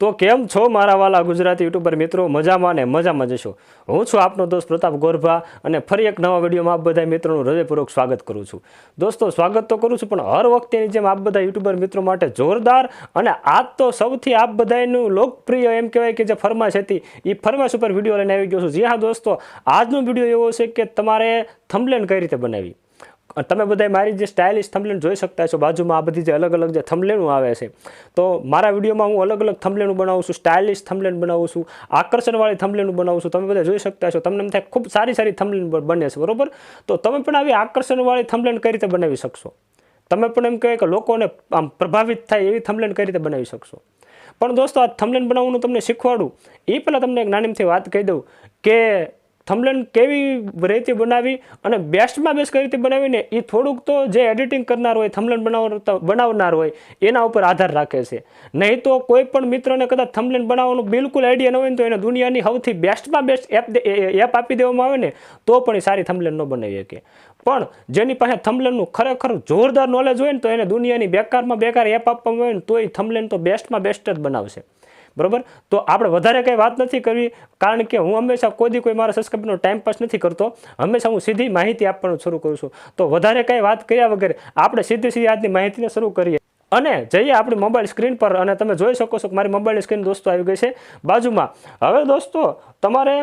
તો કેમ છો મારા વાલા ગુજરાતી યુટ્યુબર મિત્રો? મજામાં ને મજામાં જશો। હું છું આપનો દોસ્ત પ્રતાપ ગોરભા અને ફરી એક નવા વિડીયોમાં આપ બધા મિત્રોનું હૃદયપૂર્વક સ્વાગત કરું છું। દોસ્તો સ્વાગત તો કરું છું પણ હર વખતેની જેમ આપ બધા યુટ્યુબર મિત્રો માટે જોરદાર અને આજ તો સૌથી આપ બધાનું લોકપ્રિય એમ કહેવાય કે જે ફરમાશ હતી એ ફરમાશ ઉપર વિડીયો લઈને આવી ગયો છું। જી હા દોસ્તો, આજનો વિડીયો એવો છે કે તમારે થંબનેલ કઈ રીતે બનાવી। તમે બધા મારી જે સ્ટાઇલિશ થંબનેલ જોઈ શકતા છો, બાજુમાં આ બધી જે અલગ અલગ જે થંબનેલો આવે છે, તો મારા વિડીયોમાં હું અલગ અલગ થંબનેલ બનાવું છું, સ્ટાઇલિશ થંબનેલ બનાવું છું, આકર્ષણવાળી થંબનેલ બનાવું છું। તમે બધા જોઈ શકતા છો, તમને એમ થાય ખૂબ સારી સારી થંબનેલ બને છે, બરોબર? તો તમે પણ આવી આકર્ષણવાળી થંબનેલ કઈ રીતે બનાવી શકશો? તમે પણ એમ કહેવાય કે લોકોને આમ પ્રભાવિત થાય એવી થંબનેલ કઈ રીતે બનાવી શકશો? પણ દોસ્તો આ થંબનેલ બનાવવાનું તમને શીખવાડું એ પહેલાં તમને એક નાનીમથી વાત કહી દઉં કે થંબનેલ કેવી રીતે બનાવી અને બેસ્ટમાં બેસ્ટ કઈ રીતે બનાવીને એ થોડુંક તો જે એડિટિંગ કરનાર હોય, થંબનેલ બનાવનાર હોય એના ઉપર આધાર રાખે છે। નહીં તો કોઈ પણ મિત્રને કદાચ થંબનેલ બનાવવાનું બિલકુલ આઈડિયા ન હોય ને તો એને દુનિયાની સૌથી બેસ્ટમાં બેસ્ટ એપ આપી દેવામાં આવે ને તો પણ એ સારી થંબનેલ ન બનાવી શકે। પણ જેની પાસે થંબનેલનું ખરેખર જોરદાર નોલેજ હોય ને તો એને દુનિયાની બેકારમાં બેકાર એપ આપવામાં આવે ને તો એ થંબનેલ તો બેસ્ટમાં બેસ્ટ જ બનાવશે, બરોબર? તો આપણે વધારે કંઈ વાત નથી કરવી, કારણ કે હું હંમેશા કોઈ મારા સબસ્ક્રાઈબરનો ટાઈમ પાસ નથી કરતો, હંમેશા હું સીધી માહિતી આપવાનું શરૂ કરું છું। તો વધારે કંઈ વાત કર્યા વગર આપણે સીધી આજની માહિતીને શરૂ કરીએ અને જઈએ આપણી મોબાઈલ સ્ક્રીન પર। અને તમે જોઈ શકો છો કે મારી મોબાઈલ સ્ક્રીન દોસ્તો આવી ગઈ છે બાજુમાં। હવે દોસ્તો તમારે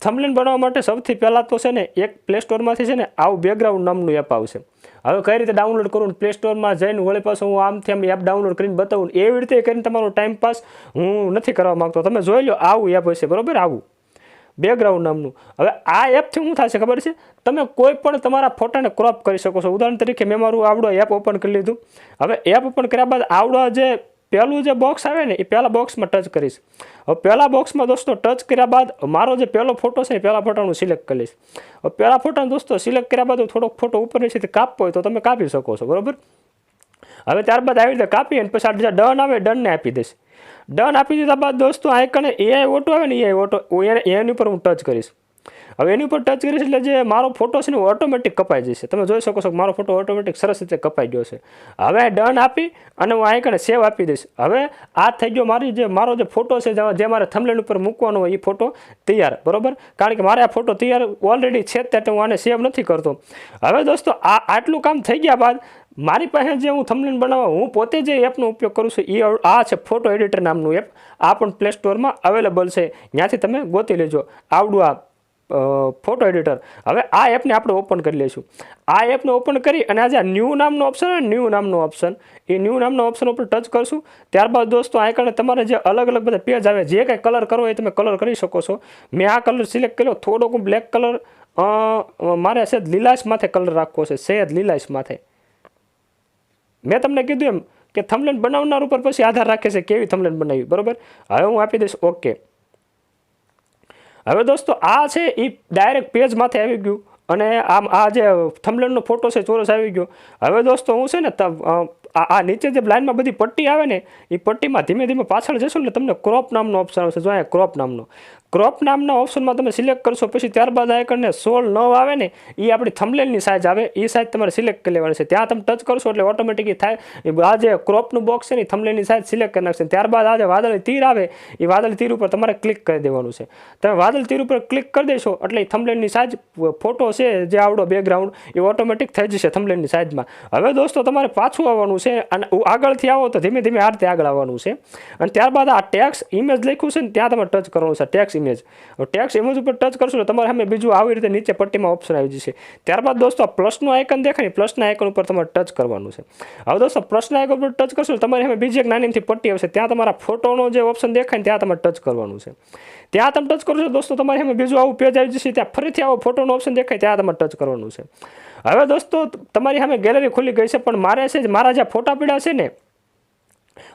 થંબનેલ બનાવવા માટે સૌથી પહેલાં તો છે ને એક પ્લે સ્ટોરમાંથી છે ને આવું બેકગ્રાઉન્ડ નામનું એપ આવશે। હવે કઈ રીતે ડાઉનલોડ કરવું, પ્લે સ્ટોરમાં જઈને વળી પાછું હું આમથી આમ એપ ડાઉનલોડ કરીને બતાવું, એવી રીતે કરીને તમારો ટાઈમ પાસ હું નથી કરવા માગતો। તમે જોઈ લો, આવું એપ હશે, બરાબર? આવું બેકગ્રાઉન્ડ નામનું। હવે આ એપથી શું થશે ખબર છે? તમે કોઈ પણ તમારા ફોટાને ક્રોપ કરી શકો છો। ઉદાહરણ તરીકે મેં મારું આવડો એપ ઓપન કરી લીધું। હવે એપ ઓપન કર્યા બાદ આવડો જે પહેલું જે બોક્સ આવે ને એ પહેલા બોક્સમાં ટચ કરીશ। હવે પહેલા બોક્સમાં દોસ્તો ટચ કર્યા બાદ મારો જે પહેલો ફોટો છે એ પહેલા ફોટાનું સિલેક્ટ કરીશ। હવે પહેલા ફોટાને દોસ્તો સિલેક્ટ કર્યા બાદ થોડોક ફોટો ઉપર નીચેથી કાપવો હોય તો તમે કાપી શકો છો, બરાબર? હવે ત્યારબાદ આવી રીતે કાપી અને પછી આ ડન આવે, ડનને આપી દઈશ। ડન આપી દીધા બાદ દોસ્તો આ કને એઆઈ ઓટો આવે ને, એઆઈ ઓટો એની ઉપર હું ટચ કરીશ। હવે એની ઉપર ટચ કરીશ એટલે જે મારો ફોટો છે ને ઓટોમેટિક કપાઈ જશે। તમે જોઈ શકો છો કે મારો ફોટો ઓટોમેટિક સરસ રીતે કપાઈ ગયો છે। હવે ડન આપી અને હું આ કને સેવ આપી દઈશ। હવે આ થઈ ગયો મારો જે ફોટો છે જે મારે થંબનેલ ઉપર મૂકવાનો હોય એ ફોટો તૈયાર, બરોબર? કારણ કે મારે આ ફોટો તૈયાર ઓલરેડી છે એટલે હું આને સેવ નથી કરતો। હવે દોસ્તો આટલું કામ થઈ ગયા બાદ મારી પાસે જે હું થંબનેલ બનાવવા હું પોતે જે એપનો ઉપયોગ કરું છું એ આ છે ફોટો એડિટર નામનું એપ। આ પણ પ્લે સ્ટોરમાં અવેલેબલ છે, ત્યાંથી તમે ગોતી લેજો આવડું આ ફોટો એડિટર। હવે આ એપને આપણે ઓપન કરી લઈશું। આ એપને ઓપન કરી અને આજે ન્યૂ નામનો ઓપ્શન હોય, ન્યૂ નામનો ઓપ્શન, એ ન્યૂ નામના ઓપ્શન ઉપર ટચ કરશું। ત્યારબાદ દોસ્તો આ કણે તમારે જે અલગ અલગ બધા પેજ આવે, જે કાંઈ કલર કરવો હોય તમે કલર કરી શકો છો। મેં આ કલર સિલેક્ટ કર્યો, થોડોક બ્લેક કલર, મારે સહેજ લીલાશ માથે કલર રાખવો છે, સહેજ લીલાશ માથે। મેં તમને કીધું એમ કે થંબનેલ બનાવનાર ઉપર પછી આધાર રાખે છે કેવી થંબનેલ બનાવી, બરોબર? હવે હું આપી દઈશ ઓકે। હવે દોસ્તો આ છે એ ડાયરેક્ટ પેજ માથે આવી ગયું અને આ જે થંબનેલનો ફોટો છે ચોરસ આવી ગયો। હવે દોસ્તો હું છે ને આ નીચે જે લાઇનમાં બધી પટ્ટી આવે ને એ પટ્ટીમાં ધીમે ધીમે પાછળ જશો એટલે તમને ક્રોપ નામનો ઓપ્શન આવશે। જો અહીંયા ક્રોપ નામના ઓપ્શનમાં તમે સિલેક્ટ કરશો પછી ત્યારબાદ આ કરીને 16:9 આવે ને એ આપણી થંબનેલની સાઇઝ આવે, એ સાઇઝ તમારે સિલેક્ટ કરી લેવાની છે। ત્યાં તમે ટચ કરશો એટલે ઓટોમેટિક થાય આ જે ક્રોપનું બોક્સ છે ને એ થંબનેલની સાઇઝ સિલેક્ટ કરી નાખશે। ત્યારબાદ આ જે વાદળી તીર આવે એ વાદળી તીર ઉપર તમારે ક્લિક કરી દેવાનું છે। તમે વાદળી તીર ઉપર ક્લિક કરી દેશો એટલે થંબનેલની સાઇઝ ફોટો છે જે આવડો બેકગ્રાઉન્ડ એ ઓટોમેટિક થઈ જશે થંબનેલની સાઇઝમાં। હવે દોસ્તો તમારે પાછું આવવાનું છે અને આગળથી આવો તો ધીમે ધીમે આ રીતે આગળ આવવાનું છે અને ત્યારબાદ આ ટેક્સ ઇમેજ લખ્યું છે ને ત્યાં તમારે ટચ કરવાનું છે, ટેક્સ ઇમેજ ઉપર ટચ કરશો તો તમારે સામે બીજું આવી રીતે નીચે પટ્ટીમાં ઓપ્શન આવી જશે। ત્યારબાદ દોસ્તો આ પ્લસનું આઇકન દેખાય, પ્લસના આઇકન ઉપર તમારે ટચ કરવાનું છે। હવે દોસ્તો પ્લસના આઇકન ઉપર ટચ કરશો તમારી સામે બીજી એક નાનીથી પટ્ટી આવશે, ત્યાં તમારા ફોટોનો જે ઓપ્શન દેખાય ને ત્યાં તમારે ટચ કરવાનું છે। ત્યાં તમે ટચ કરશો દોસ્તો તમારી સામે બીજું આવું પેજ આવી જશે, ત્યાં ફરીથી આવો ફોટોનો ઓપ્શન દેખાય ત્યાં તમારે ટચ કરવાનું છે। હવે દોસ્તો તમારી સામે ગેલેરી ખુલી ગઈ છે, પણ મારે છે મારા જે ફોટા પડ્યા છે ને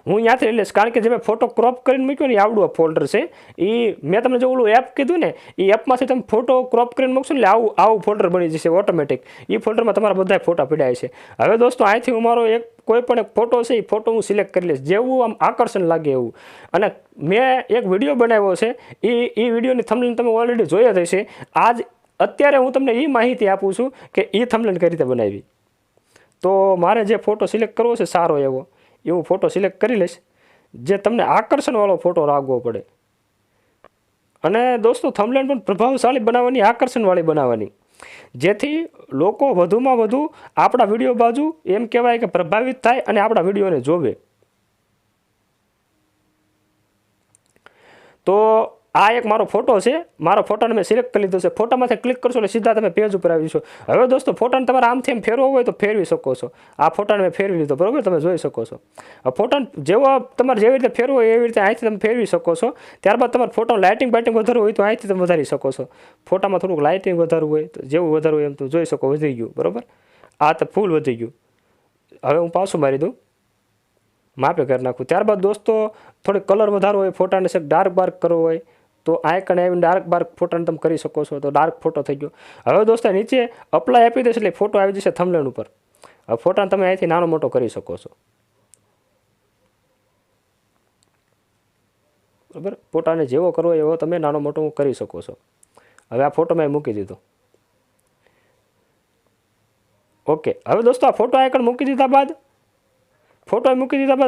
હું ત્યાંથી લઈ લઈશ, કારણ કે જે મેં ફોટો ક્રોપ કરીને મૂક્યો ને એ આવડું ફોલ્ડર છે। એ મેં તમને જે ઓલું એપ કીધું ને એ એપમાંથી તમે ફોટો ક્રોપ કરીને મૂકશો એટલે આવું ફોલ્ડર બની જશે ઓટોમેટિક। એ ફોલ્ડરમાં તમારા બધા ફોટા પડ્યા છે। હવે દોસ્તો અહીંથી હું મારો કોઈ પણ એક ફોટો છે એ ફોટો હું સિલેક્ટ કરી લઈશ જેવું આમ આકર્ષણ લાગે એવું। અને મેં એક વિડીયો બનાવ્યો છે, એ વિડીયોની થંબનેલ તમે ઓલરેડી જોઈ જ હશે। અત્યારે હું તમને એ માહિતી આપું છું કે એ થંબનેલ કઈ રીતે બનાવી। તો મારે જે ફોટો સિલેક્ટ કરવો છે સારો એવો એ હું ફોટો સિલેક્ટ કરી લઈશ। જે તમને આકર્ષણવાળો ફોટો રાખવો પડે. અને દોસ્તો થંબનેલ પણ પ્રભાવશાળી બનાવવાની, આકર્ષણવાળી બનાવવાની, જેથી લોકો વધુમાં વધુ આપણા વિડીયો બાજુ એમ કહેવાય કે પ્રભાવિત થાય અને આપણા વિડીયોને જોવે. તો આ એક મારો ફોટો છે. મારો ફોટાને મેં સિલેક્ટ કરી લીધો છે. ફોટામાંથી ક્લિક કરશો એટલે સીધા તમે પેજ ઉપર આવી જશો. હવે દોસ્તો ફોટાને તમારે આમથી એમ ફેરવો હોય તો ફેરવી શકો છો. આ ફોટાને મેં ફેરવી લીધો, બરાબર, તમે જોઈ શકો છો. આ ફોટાને તમારે જેવી રીતે ફેરવો હોય એવી રીતે અહીંથી તમે ફેરવી શકો છો. ત્યારબાદ તમારે ફોટાનું લાઇટિંગ બાઇટિંગ વધારવું હોય તો અહીંથી તમે વધારી શકો છો. ફોટામાં થોડુંક લાઇટિંગ વધારવું હોય તો જેવું વધારવું હોય એમ તમે જોઈ શકો. વધી ગયું, બરાબર, આ તો ફૂલ વધી ગયું. હવે હું પાછું મારી દઉં, માપે કરી નાખું. ત્યારબાદ દોસ્તો થોડીક કલર વધારવો હોય, ફોટાને સેક ડાર્ક બાર્ક કરવો હોય તો આઇકન આવીને ડાર્ક બાર્ક ફોટાને તમે કરી શકો છો. તો ડાર્ક ફોટો થઈ ગયો. હવે દોસ્તો નીચે અપ્લાય આપી દેશે એટલે ફોટો આવી જશે થંબનેલ ઉપર. હવે ફોટાને તમે અહીંથી નાનો મોટો કરી શકો છો, બરાબર. ફોટાને જેવો કરવો એવો તમે નાનો મોટો કરી શકો છો. હવે આ ફોટો મેં મૂકી દીધો. ઓકે. હવે દોસ્તો આ ફોટો આઇકન મૂકી દીધા બાદ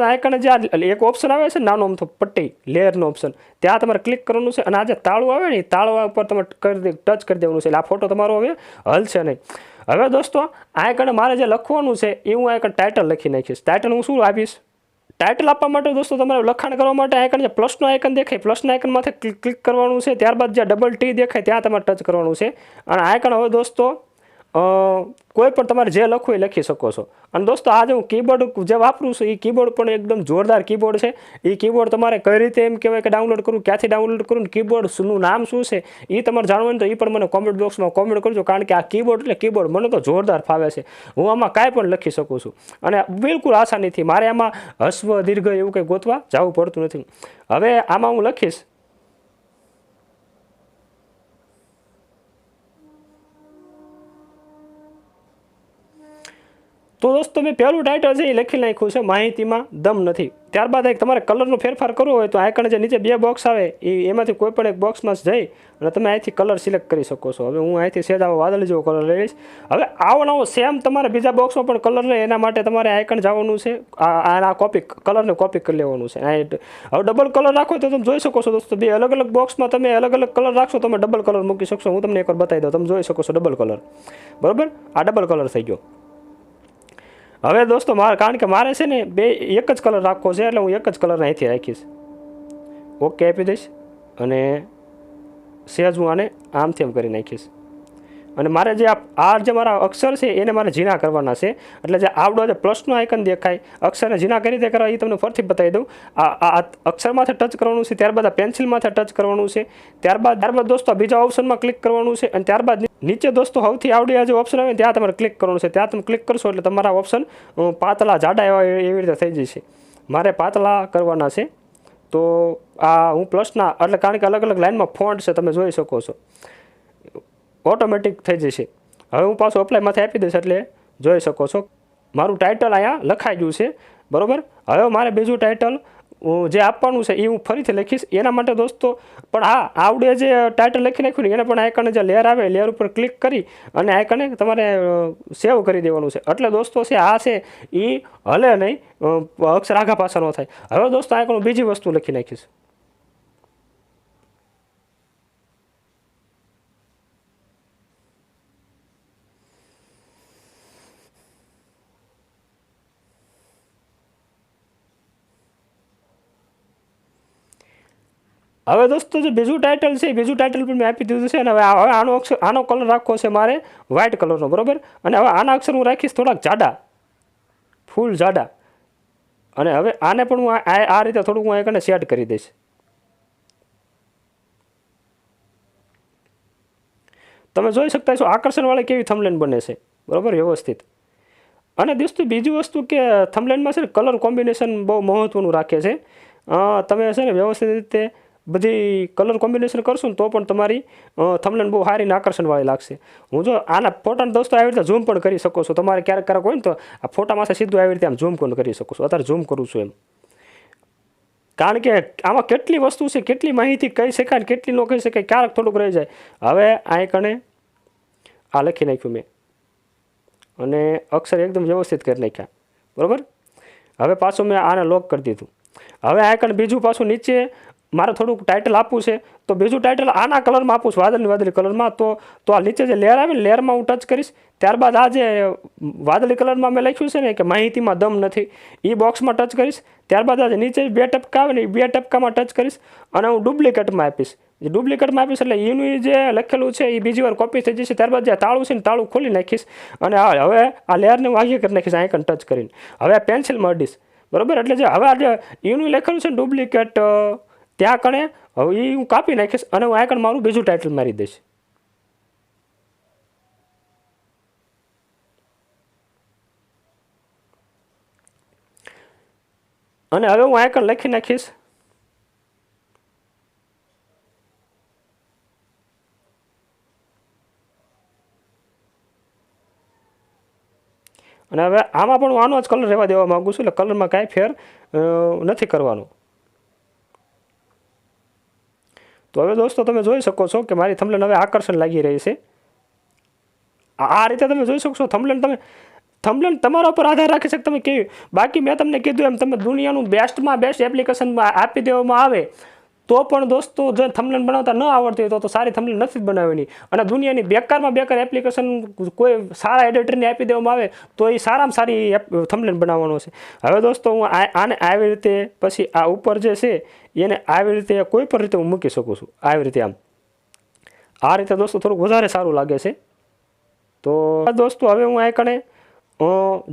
આઇકન જે એક ઓપ્શન આવે છે નાનો અમથો પટ્ટી લેયરનો ઓપ્શન, ત્યાં તમારે ક્લિક કરવાનું છે. અને આ જે તાળું આવે ને એ તાળવા ઉપર તમે ટચ કરી દેવાનું છે એટલે આ ફોટો તમારો હવે હલશે નહીં. હવે દોસ્તો આઇકન મારે જે લખવાનું છે એ હું આઇકન ટાઇટલ લખી નાખીશ. ટાઇટલ હું શું આપીશ? ટાઇટલ આપવા માટે દોસ્તો તમારે લખાણ કરવા માટે આઇકન જે પ્લસનો આઇકન દેખાય, પ્લસના આઇકનમાંથી ક્લિક કરવાનું છે. ત્યારબાદ જે ડબલ ટી દેખાય ત્યાં તમારે ટચ કરવાનું છે. અને આઇકન હવે દોસ્તો કોઈ પણ તમારે જે લખવું એ લખી શકો છો. અને દોસ્તો આજે હું કીબોર્ડ જે વાપરું છું એ કીબોર્ડ પણ એકદમ જોરદાર કીબોર્ડ છે. એ કીબોર્ડ તમારે કઈ રીતે એમ કહેવાય કે ડાઉનલોડ કરું, ક્યાંથી ડાઉનલોડ કરું, કીબોર્ડનું નામ શું છે એ તમારે જાણવું તો એ પણ મને કોમેન્ટ બોક્સમાં કોમેન્ટ કરજો. કારણ કે આ કીબોર્ડ એટલે કીબોર્ડ મને તો જોરદાર ફાવે છે. હું આમાં કાંઈ પણ લખી શકું છું અને બિલકુલ આસાનીથી. મારે આમાં હસ્વ દીર્ઘ એવું કંઈ ગોતવા જવું પડતું નથી. હવે આમાં હું લખીશ તો દોસ્તો મેં પહેલું ટાઇટલ છે એ લખી નાખ્યું છે, માહિતીમાં દમ નથી. ત્યારબાદ એક તમારે કલરનો ફેરફાર કરવો હોય તો આઇકન જે નીચે બે બોક્સ આવે એમાંથી કોઈ પણ એક બોક્સમાં જઈ અને તમે અહીંથી કલર સિલેક્ટ કરી શકો છો. હવે હું અહીંથી સેજ આવો વાદળી જેવો કલર લઈ લઈશ. હવે આવો નવો સેમ તમારે બીજા બોક્સમાં પણ કલર રહે એના માટે તમારે આઇકન જવાનું છે, આ કલરને કોપી કરી લેવાનું છે. હવે ડબલ કલર રાખો તો તમે જોઈ શકો છો દોસ્તો, બે અલગ અલગ બોક્સમાં તમે અલગ અલગ કલર રાખશો તમે ડબલ કલર મૂકી શકશો. હું તમને એકવાર બતાવી દઉં, તમે જોઈ શકો છો ડબલ કલર, બરાબર. આ ડબલ કલર થઈ ગયો. હવે દોસ્તો કારણ કે મારે છે ને એક જ કલર રાખવો છે એટલે હું એક જ કલર અહીંથી રાખીશ. ઓકે આપી દઈશ અને સહેજ હું આને આમથી એમ કરી નાખીશ. અને મારે જે જે મારા અક્ષર છે એને મારે ઝીણા કરવાના છે. એટલે જે આવડો જે પ્લસનો આઇકન દેખાય, અક્ષરને ઝીણા કઈ રીતે કરવા એ તમને ફરીથી બતાવી દઉં. આ અક્ષરમાંથી ટચ કરવાનું છે, ત્યારબાદ આ પેન્સિલમાંથી ટચ કરવાનું છે, ત્યારબાદ દોસ્તો બીજા ઓપ્શનમાં ક્લિક કરવાનું છે. અને ત્યારબાદ નીચે દોસ્તો સૌથી આવડી આ જે ઓપ્શન આવે ત્યાં તમારે ક્લિક કરવાનું છે. ત્યાં તમે ક્લિક કરશો એટલે તમારા ઓપ્શન પાતળા જાડા એવી રીતે થઈ જશે. મારે પાતળા કરવાના છે તો આ હું પ્લસના એટલે કારણ કે અલગ અલગ લાઇનમાં ફોન્ટ છે તમે જોઈ શકો છો, ઓટોમેટિક થઈ જશે. હવે હું પાછું અપ્લાયમાંથી આપી દઈશ એટલે જોઈ શકો છો મારું ટાઇટલ અહીંયા લખાઈ ગયું છે, બરાબર. હવે મારે બીજું ટાઇટલ જે આપવાનું છે એ હું ફરીથી લખીશ. એના માટે દોસ્તો પણ હા આવડે જે ટાઇટલ લખી નાખ્યું ને એને પણ આઇકને જે લેયર આવે લેયર ઉપર ક્લિક કરી અને આઇકને તમારે સેવ કરી દેવાનું છે. એટલે દોસ્તો છે આ છે એ હલે નહીં, અક્ષર આઘા પાછા ન થાય. હવે દોસ્તો આઇકન હું બીજી વસ્તુ લખી નાખીશ. હવે દોસ્તો જે બીજું ટાઇટલ છે એ બીજું ટાઇટલ પણ મેં આપી દીધું છે. અને હવે આનો કલર રાખવો છે મારે વ્હાઇટ કલરનો, બરાબર. અને હવે આના અક્ષર હું રાખીશ થોડાક જાડા, ફૂલ જાડા. અને હવે આને પણ હું આ રીતે થોડુંક હું આને સેટ કરી દઈશ. તમે જોઈ શકતા છો આકર્ષણવાળી કેવી થંબનેલ બને છે, બરાબર, વ્યવસ્થિત. અને દોસ્તો બીજી વસ્તુ કે થંબનેલમાં છે ને કલર કોમ્બિનેશન બહુ મહત્ત્વનું રાખે છે. તમે છે ને વ્યવસ્થિત રીતે બધી કલર કોમ્બિનેશન કરશો ને તો પણ તમારી થંબનેલ બહુ સારી ને આકર્ષણવાળી લાગશે. હું જો આના ફોટાને દોસ્તો આવી રીતે ઝૂમ પણ કરી શકો છો. તમારે ક્યારેક હોય ને તો આ ફોટામાં સીધું આવી રીતે આમ ઝૂમ પણ કરી શકો છો. અત્યારે ઝૂમ કરું છું એમ, કારણ કે આમાં કેટલી વસ્તુ છે, કેટલી માહિતી કહી શકાય ને કેટલી ન કહી શકાય, ક્યારેક થોડુંક રહી જાય. હવે આ કણે આ લખી નાખ્યું મેં અને અક્ષર એકદમ વ્યવસ્થિત કરી નાખ્યા, બરાબર. હવે પાછું મેં આને લોક કરી દીધું. હવે આ કણ બીજું પાછું નીચે મારે થોડુંક ટાઇટલ આપવું છે, તો બીજું ટાઇટલ આના કલરમાં આપું છું, વાદળી કલરમાં. તો આ નીચે જે લેયર આવે ને, લેયરમાં હું ટચ કરીશ. ત્યારબાદ આ જે વાદળી કલરમાં મેં લખ્યું છે ને કે માહિતીમાં દમ નથી, એ બોક્સમાં ટચ કરીશ. ત્યારબાદ આ નીચે 2 ટપકા આવે ને, એ 2 ટપકામાં ટચ કરીશ અને હું ડુપ્લિકેટમાં આપીશ. જે ડુપ્લિકેટમાં આપીશ એટલે એનું જે લખેલું છે એ બીજી વાર કોપી થઈ જશે. ત્યારબાદ જે તાળું છે ને, તાળું ખોલી નાખીશ અને હવે આ લેયરને હું આગળ કરી નાખીશ આઇકન ટચ કરીને. હવે આ પેન્સિલમાં અડીશ, બરાબર. એટલે જે હવે આ જે એનું લખેલું છે ને ડુપ્લિકેટ, ત્યાં કણે હવે એ હું કાપી નાખીશ અને હું આઇકન મારું બીજું ટાઇટલ મારી દઈશ. અને હવે હું આઇકન લખી નાખીશ અને હવે આમાં પણ હું આનો જ કલર રહેવા દેવા માગું છું, એટલે કલરમાં કાંઈ ફેર નથી કરવાનો. તો હવે દોસ્તો તમે જોઈ શકો છો કે મારી થંબનેલ હવે આકર્ષણ લાગી રહી છે. આ રીતે તમે જોઈ શકશો. થંબનેલ તમારા ઉપર આધાર રાખી શકે તમે કેવી. બાકી મેં તમને કીધું એમ, તમે દુનિયાનું બેસ્ટમાં બેસ્ટ એપ્લિકેશન આપી દેવામાં આવે તો પણ દોસ્તો જો થંબનેલ બનાવતા ન આવડતી હોય તો સારી થંબનેલ નથી જ બનાવવાની. અને દુનિયાની બેકારમાં બેકાર એપ્લિકેશન કોઈ સારા એડિટરને આપી દેવામાં આવે તો એ સારામાં સારી થંબનેલ બનાવવાનો છે. હવે દોસ્તો હું આને આવી રીતે, પછી આ ઉપર જે છે એને આવી રીતે કોઈ પણ રીતે હું મૂકી શકું છું. આવી રીતે આ રીતે દોસ્તો થોડુંક વધારે સારું લાગે છે. તો દોસ્તો હવે હું આઈકણે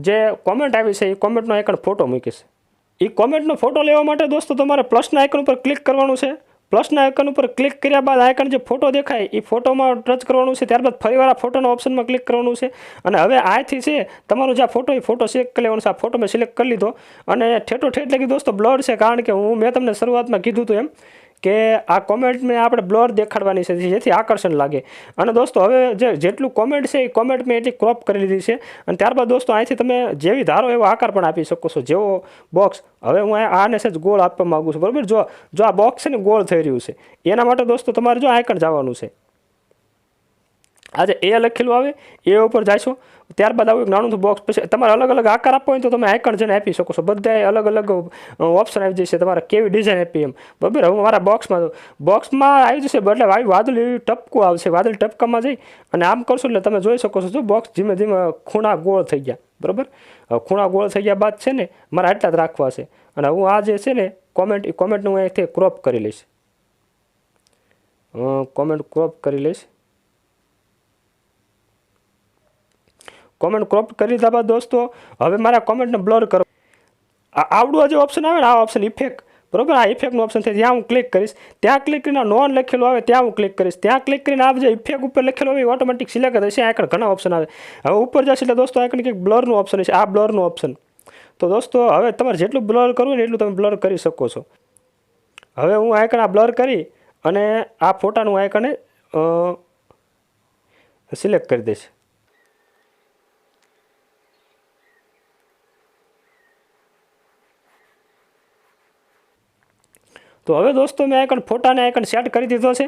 જે કોમેન્ટ આવી છે એ કોમેન્ટનો આઈકણ ફોટો મૂકીશ. એ કોમેન્ટનો ફોટો લેવા માટે દોસ્તો તમારે પ્લસના આઇકન ઉપર ક્લિક કરવાનું છે. પ્લસના આઇકન ઉપર ક્લિક કર્યા બાદ આઇકન જે ફોટો દેખાય એ ફોટોમાં ટચ કરવાનું છે. ત્યારબાદ ફરીવાર આ ફોટોના ઓપ્શનમાં ક્લિક કરવાનું છે અને હવે આથી છે તમારો જે આ ફોટો એ ફોટો સિલેક્ટ કરી લેવાનો છે. આ ફોટો મેં સિલેક્ટ કરી લીધો અને ઠેઠ એટલે કે દોસ્તો બ્લર છે, કારણ કે મેં તમને શરૂઆતમાં કીધું હતું એમ કે આ કોમેન્ટને આપણે બ્લર દેખાડવાની છે જેથી આકર્ષણ લાગે. અને દોસ્તો હવે જેટલું કોમેન્ટ છે એ કોમેન્ટ મેં એટલી ક્રોપ કરી લીધી છે. અને ત્યારબાદ દોસ્તો અહીંથી તમે જેવી ધારો એવો આકાર પણ આપી શકો છો, જેવો બોક્સ. હવે હું આને છે જ ગોળ આપવા માગું છું, બરાબર. જો આ બોક્સ છે ને ગોળ થઈ રહ્યું છે, એના માટે દોસ્તો તમારે જો આઇકન જવાનું છે. આજે એ લખેલું આવે એ ઉપર જાશો, ત્યારબાદ આવું એક નાનું બોક્સ. પછી તમારે અલગ અલગ આકાર આપવો હોય તો તમે આઇકન જઈને આપી શકો છો. બધાએ અલગ અલગ ઓપ્શન આવી જશે, તમારે કેવી ડિઝાઇન આપી એમ, બરાબર. હવે મારા બોક્સમાં આવી જશે, એટલે આવી વાદળી ટપકું આવશે. વાદળી ટપકામાં જઈ અને આમ કરશો એટલે તમે જોઈ શકો છો જો બોક્સ ધીમે ધીમે ખૂણા ગોળ થઈ ગયા, બરાબર. હવે ખૂણા ગોળ થઈ ગયા બાદ છે ને મારે આટલા જ રાખવા છે. અને હું આ જે છે ને કોમેન્ટનું હું અહીંથી ક્રોપ કરી લઈશ. કોમેન્ટ ક્રોપ કરી લઈશ. કોમેન્ટ ક્રોપ કરી લીધા બાદ દોસ્તો હવે મારા કોમેન્ટને બ્લર કરો. આવડું જે ઓપ્શન આવે ને, આ ઓપ્શન ઇફેક્ટ, બરાબર. આ ઇફેક્ટનું ઓપ્શન છે, ત્યાં હું ક્લિક કરીશ. ત્યાં ક્લિક કરીને નોન લખેલું આવે ત્યાં હું ક્લિક કરીશ. ત્યાં ક્લિક કરીને આ જે ઇફેક્ટ ઉપર લખેલું આવે એ ઓટોમેટિક સિલેક્ટ થશે. આગળ ઘણા ઓપ્શન આવે. હવે ઉપર જશે એટલે દોસ્તો આગળ કંઈક બ્લરનું ઓપ્શન છે, આ બ્લરનું ઓપ્શન. તો દોસ્તો હવે તમારે જેટલું બ્લર કરવું ને એટલું તમે બ્લર કરી શકો છો. હવે હું આઇકન આ બ્લર કરી અને આ ફોટાનું આઇકને સિલેક્ટ કરી દઈશ. તો હવે દોસ્તો મેં ફોટાને આઇકન સેટ કરી દીધો છે.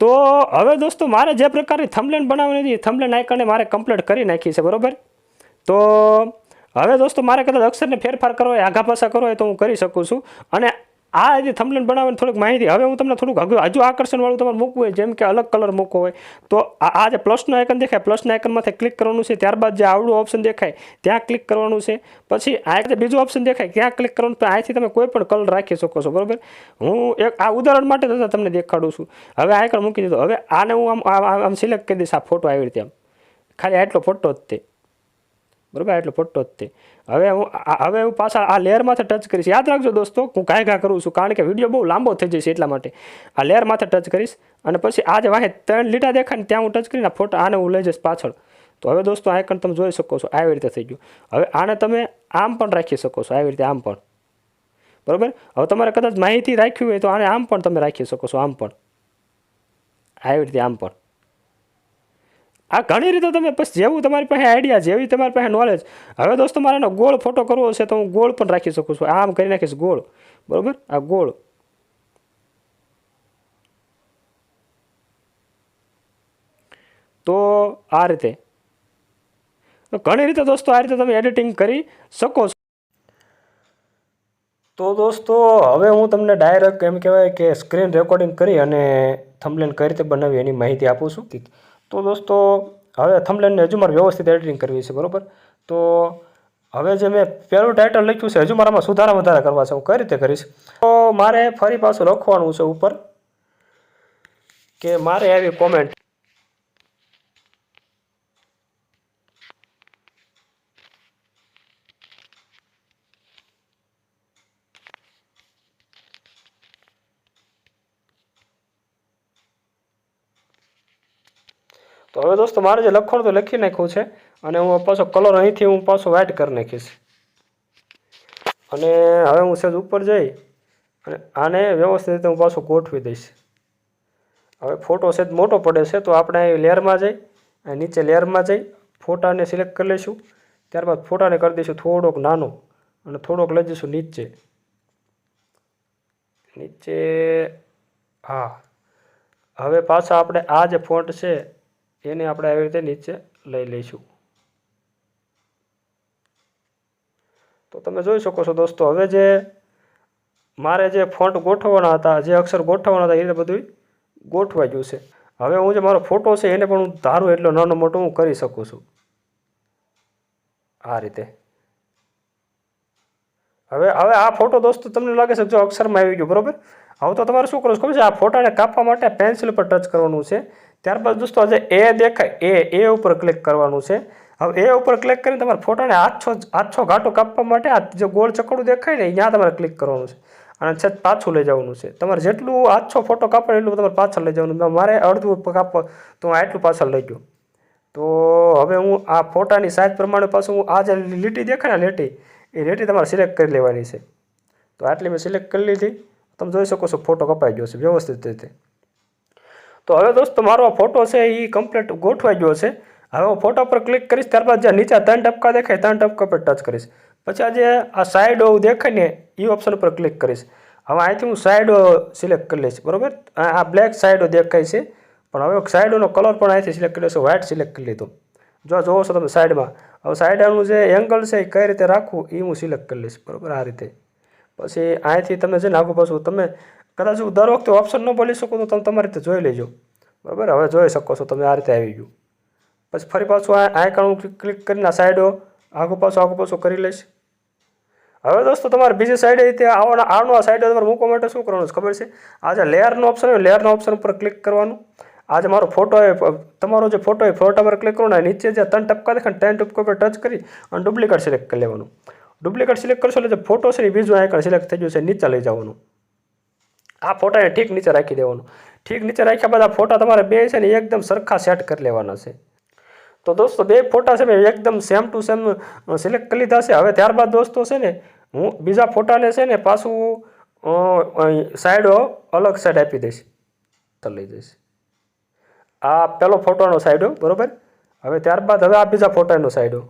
તો હવે દોસ્તો મારે જે પ્રકારની થંબનેલ બનાવવાની હતી એ થંબનેલ આઇકનને મારે કમ્પ્લીટ કરી નાખી છે, બરાબર. તો હવે દોસ્તો મારે કદાચ અક્ષરને ફેરફાર કરવો હોય, આઘા પાછા કરવો હોય તો હું કરી શકું છું. અને આ જે થંબનેલ બનાવવાની થોડીક માહિતી હવે હું તમને થોડુંક હજુ આકર્ષણવાળું તમારે મૂકવું હોય, જેમ કે અલગ કલર મૂકવો હોય તો આ જે પ્લસનું આઇકન દેખાય, પ્લસના આઇકનમાંથી ક્લિક કરવાનું છે. ત્યારબાદ જે આવડું ઓપ્શન દેખાય ત્યાં ક્લિક કરવાનું છે. પછી આ જે બીજું ઓપ્શન દેખાય ત્યાં ક્લિક કરવાનું. તો અહીંથી તમે કોઈ પણ કલર રાખી શકો છો, બરાબર. હું એક આ ઉદાહરણ માટે તમને દેખાડું છું. હવે આઇકન મૂકી દીધો. હવે આને હું આમ સિલેક્ટ કરી દઈશ. આ ફોટો આવી રીતે આમ ખાલી આટલો ફોટો જ તે, બરાબર. આટલો ફોટો જ તે. હવે હું પાછા આ લેયરમાંથી ટચ કરીશ. યાદ રાખજો દોસ્તો, હું ઘા કરું છું કારણ કે વિડીયો બહુ લાંબો થઈ જશે, એટલા માટે આ લેયરમાંથી ટચ કરીશ. અને પછી આ જે વાહે 3 લીટા દેખાય ને ત્યાં હું ટચ કરીને ફોટો આને હું લઈ જઈશ પાછળ. તો હવે દોસ્તો આઇકન તમે જોઈ શકો છો આવી રીતે થઈ ગયું. હવે આને તમે આમ પણ રાખી શકો છો, આવી રીતે આમ પણ, બરાબર. હવે તમારે કદાચ માહિતી રાખવી હોય તો આને આમ પણ તમે રાખી શકો છો, આમ પણ આવી રીતે, આમ પણ. આ ઘણી રીતે તમે પછી જેવું તમારી પાસે આઈડિયા, જેવી તમારી પાસે નોલેજ. હવે દોસ્તો મારે એનો ગોળ ફોટો કરવો છે તો હું ગોળ પણ રાખી શકું છું. આમ કરી નાખીશ ગોળ, બરાબર. આ ગોળ. તો આ રીતે ઘણી રીતે દોસ્તો આ રીતે તમે એડિટિંગ કરી શકો છો. તો દોસ્તો હવે હું તમને ડાયરેક્ટ એમ કહેવાય કે સ્ક્રીન રેકોર્ડિંગ કરી અને થંબનેલ કઈ રીતે બનાવી એની માહિતી આપું છું. તો દોસ્તો હવે થંબનેલને હજુ મારે વ્યવસ્થિત એડિટિંગ કરવી છે, બરાબર. તો હવે જે મેં પહેલું ટાઇટલ લખ્યું છે હજુ મારામાં સુધારા વધારા કરવા છે. હું કઈ રીતે કરીશ? તો મારે ફરી પાછું લખવાનું છે ઉપર કે મારે આવી કોમેન્ટ. તો હવે દોસ્તો મારે જે લખવાનું તો લખી નાખ્યું છે અને હું પાછો કલર અહીંથી હું પાછો વ્હાઇટ કરી નાખીશ. અને હવે હું સહેજ ઉપર જઈ અને આને વ્યવસ્થિત રીતે હું પાછું ગોઠવી દઈશ. હવે ફોટો સહેજ મોટો પડે છે તો આપણે અહીં લેયરમાં જઈ અને નીચે લેયરમાં જઈ ફોટાને સિલેક્ટ કરી લઈશું. ત્યારબાદ ફોટાને કરી દઈશું થોડોક નાનો અને થોડોક લઈ જઈશું નીચે. હા, હવે પાછા આપણે આ જે ફોન્ટ છે એને આપણે આવી રીતે નીચે લઈ લઈશું. તો તમે જોઈ શકો છો દોસ્તો હવે જે મારે જે ફોન્ટ ગોઠવવાના હતા, જે અક્ષર ગોઠવવાના હતા એને બધું ગોઠવાઈ ગયું છે. હવે હું જે મારો ફોટો છે એને પણ હું ધારું એટલો નાનો મોટો હું કરી શકું છું આ રીતે. હવે આ ફોટો દોસ્તો તમને લાગે છે જો અક્ષરમાં આવી ગયો, બરાબર. હવે તો તમારે શું કરવું ખબર છે? આ ફોટાને કાપવા માટે પેન્સિલ પર ટચ કરવાનું છે. ત્યારબાદ દોસ્તો આજે એ દેખાય એ ઉપર ક્લિક કરવાનું છે. હવે એ ઉપર ક્લિક કરીને તમારે ફોટાને આછો ઘાટો કાપવા માટે આ જે ગોળ ચકડું દેખાય ને ત્યાં તમારે ક્લિક કરવાનું છે અને છેદ પાછું લઈ જવાનું છે. તમારે જેટલું આછો ફોટો કાપે એટલું તમારે પાછળ લઈ જવાનું. મારે અડધું કાપવા તો હું આટલું પાછળ લઈ ગયો. તો હવે હું આ ફોટાની સાઇઝ પ્રમાણે પાછું હું આ જે લીટી દેખાય ને લીટી એ લીટી તમારે સિલેક્ટ કરી લેવાની છે. તો આટલી મેં સિલેક્ટ કરી લીધી. તમે જોઈ શકો છો ફોટો કપાઈ ગયો છે વ્યવસ્થિત રીતે. તો હવે દોસ્તો મારો આ ફોટો છે એ કમ્પ્લીટ ગોઠવાઈ ગયો છે. હવે હું ફોટો પર ક્લિક કરીશ. ત્યારબાદ જ્યાં નીચે 3 ટપકા દેખાય 3 ટપકા પર ટચ કરીશ. પછી આજે આ સાઈડો દેખાય ને એ ઓપ્શન પર ક્લિક કરીશ. હવે અહીંથી હું સાઈડો સિલેક્ટ કરી લઈશ, બરાબર. આ બ્લેક સાઈડો દેખાય છે પણ હવે સાઈડોનો કલર પણ અહીંથી સિલેક્ટ કરી લેશો. વ્હાઇટ સિલેક્ટ કરી લીધો. જોવો છો તમે સાઈડમાં. હવે સાઈડનું જે એંગલ છે એ કઈ રીતે રાખવું એ હું સિલેક્ટ કરી લઈશ, બરાબર. આ રીતે પછી અહીંથી તમે છે ને આગળ પાછું તમે કદાચ હું દર વખતે ઓપ્શન ન બોલી શકું તો તમે તમારી રીતે જોઈ લેજો, બરાબર. હવે જોઈ શકો છો તમે આ રીતે આવી ગયું. પછી ફરી પાછું આ આઇકન હું ક્લિક કરીને સાઈડો આગળ પાછું કરી લઈશ. હવે દોસ્તો તમારે બીજી સાઈડે રીતે આનો સાઈડે તમારે મૂકવા માટે શું કરવાનું ખબર છે? આ જે લેયરનો ઓપ્શન હોય લેયરના ઓપ્શન ઉપર ક્લિક કરવાનું. આ જે મારો ફોટો હોય તમારો જે ફોટો હોય ફોટા પર ક્લિક કરવાનું. નીચે જે 3 ટપકા દેખાય 3 ટપકા પર ટચ કરી અને ડુપ્લિકેટ સિલેક્ટ કરી લેવાનું. ડુપ્લિકેટ સિલેક્ટ કરશો એટલે જે ફોટો છે એ બીજું આઇકન સિલેક્ટ થઈ ગયું છે નીચે લઈ જવાનું. આ ફોટાને ઠીક નીચે રાખી દેવાનું. ઠીક નીચે રાખ્યા બાદ આ ફોટા તમારે બે છે ને એકદમ સરખા સેટ કરી લેવાના છે. તો દોસ્તો બે ફોટા છે મેં એકદમ સેમ ટુ સેમ સિલેક્ટ કરી લીધા છે. હવે ત્યારબાદ દોસ્તો છે ને હું બીજા ફોટાને છે ને પાછું સાઈડો અલગ સાઈડ આપી દઈશ, લઈ જઈશ. આ પહેલો ફોટોનો સાઈડો, બરાબર. હવે ત્યારબાદ હવે આ બીજા ફોટાનો સાઈડો.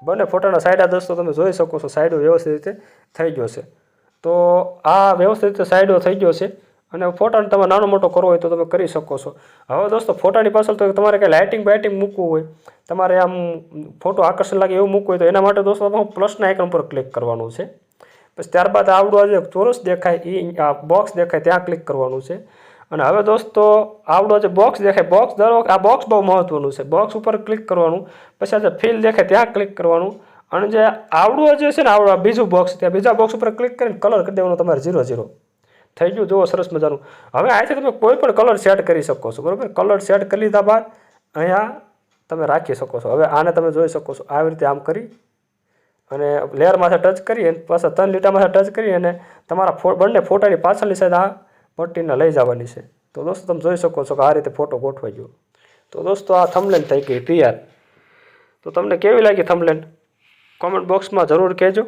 બંને ફોટાના સાઈડા દોસ્તો તમે જોઈ શકો છો સાઈડો વ્યવસ્થિત રીતે થઈ ગયો છે. તો આ વ્યવસ્થિત રીતે સાઈડો થઈ ગયો છે અને ફોટાને તમે નાનો મોટો કરવો હોય તો તમે કરી શકો છો. હવે દોસ્તો ફોટાની પાછળ તો તમારે કંઈ લાઇટિંગ મૂકવું હોય, તમારે આમ ફોટો આકર્ષણ લાગે એવું મૂકવું હોય તો એના માટે દોસ્તો પ્લસના આઇકન પર ક્લિક કરવાનું છે. પછી ત્યારબાદ આવડું આ જે ચોરસ દેખાય એ આ બોક્સ દેખાય ત્યાં ક્લિક કરવાનું છે. અને હવે દોસ્તો આવડો જે બોક્સ દેખાય બોક્સ આ બોક્સ બહુ મહત્વનું છે. બોક્સ ઉપર ક્લિક કરવાનું. પછી આ જે ફિલ દેખાય ત્યાં ક્લિક કરવાનું. અને જે આવડું જે છે ને આવડું બીજું બોક્સ ત્યાં બીજા બોક્સ ઉપર ક્લિક કરીને કલર કરી દેવાનો તમારે 0 થઈ ગયું. જુઓ સરસ મજાનું. હવે અહીંથી તમે કોઈ પણ કલર સેટ કરી શકો છો, બરાબર. કલર સેટ કરી લીધા બાદ અહીંયા તમે રાખી શકો છો. હવે આને તમે જોઈ શકો છો આવી રીતે આમ કરી અને લેયર માથે ટચ કરી અને પાછા 3 લીટા માથે ટચ કરી અને તમારા બંને ફોટાની પાછળની સાઈડ આ પટ્ટીને લઈ જવાની છે. તો દોસ્તો તમે જોઈ શકો છો કે આ રીતે ફોટો ગોઠવાઈ ગયો. તો દોસ્તો આ થંબનેલ થઈ ગઈ તૈયાર. તો તમને કેવી લાગી થંબનેલ કોમેન્ટ બોક્સમાં જરૂર કહેજો.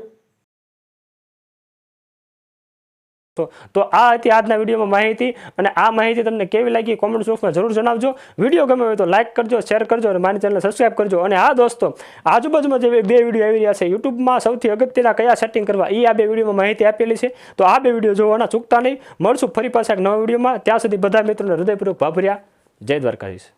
તો આ હતી આજના વિડીયોમાં માહિતી. અને આ માહિતી તમને કેવી લાગી કોમેન્ટ બોક્સમાં જરૂર જણાવજો. વિડીયો ગમે હોય તો લાઇક કરજો, શેર કરજો અને મારી ચેનલને સબસ્ક્રાઈબ કરજો. અને આ દોસ્તો આજુબાજુમાં જે 2 વિડીયો આવી રહ્યા છે યુટ્યુબમાં સૌથી અગત્યના કયા સેટિંગ કરવા એ આ 2 વિડીયોમાં માહિતી આપેલી છે. તો આ 2 વિડીયો જોવાના ચૂકતા નહીં. મળશું ફરી પાછા એક નવા વિડીયોમાં. ત્યાં સુધી બધા મિત્રોને હૃદયપૂર્વક ભાભર્યા. જય દ્વારકાધીશ.